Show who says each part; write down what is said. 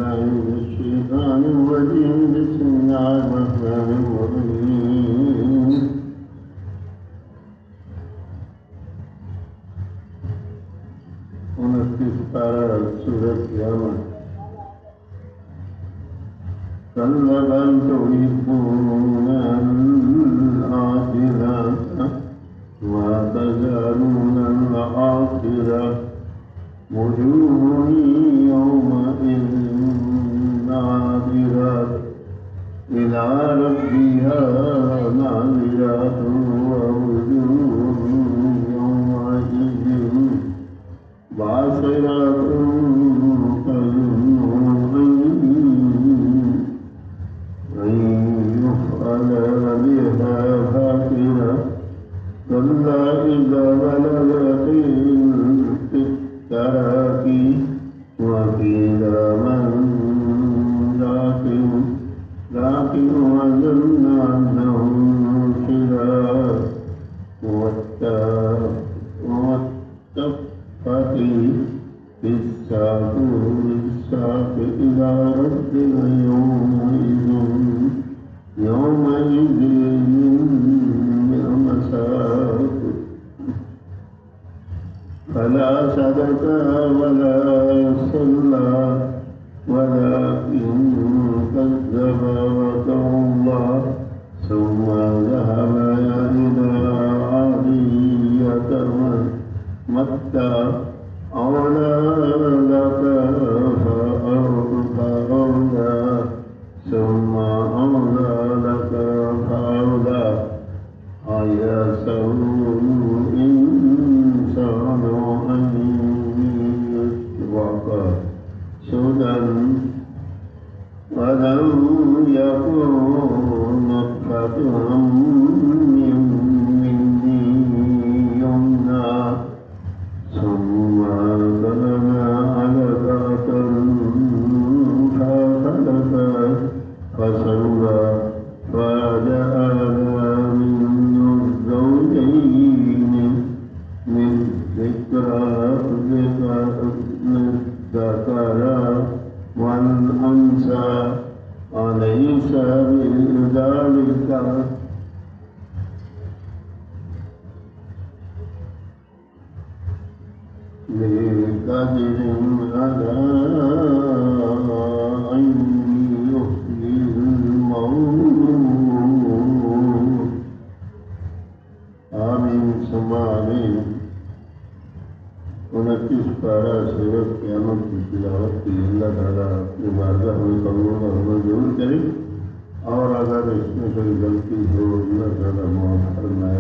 Speaker 1: بالله من الشيطان الرجيم. بسم الله الرحمن الرحيم. पारा सूरत क़यामत। कल्ला बल तुहिब्बूनल आखिरत व तज़रुनल आखिरत वुजूहुन यौमइज़िन नाज़िरत इला रब्बिहा नाज़िरत व वुजूहुन यौमइज़िन बासिरत कल्ला इज़ा बलगतिल तराकी वक़ील मन राकिन वज़न्न अन्नहु शिराक वत्तफ़ति बिस्साक़ इला रब्बिका यौमइज़िन المساق فلا صدق ولا صلى ولكن كذب وتولى ثم ذهب إلى أهله يتمتع أولى لك فأولى ثم أولى لك فأولى أيحسب الإنسان أن يترك سدى ولم يكن نطفة من يمنى ثم كان علقة فخلق فسوى فجعل الذكر والأنثى أليس بذلك بقدر على أن يحيي الموت آمين ثم آمين। 29 पारा सूरत क़यामत की तिलावत की अल्लाह ताला अपनी बारगाह में कबूल और मंजूर करे और अगर इसमें कोई गलती हो अल्लाह ताला माफ़ फरमाए।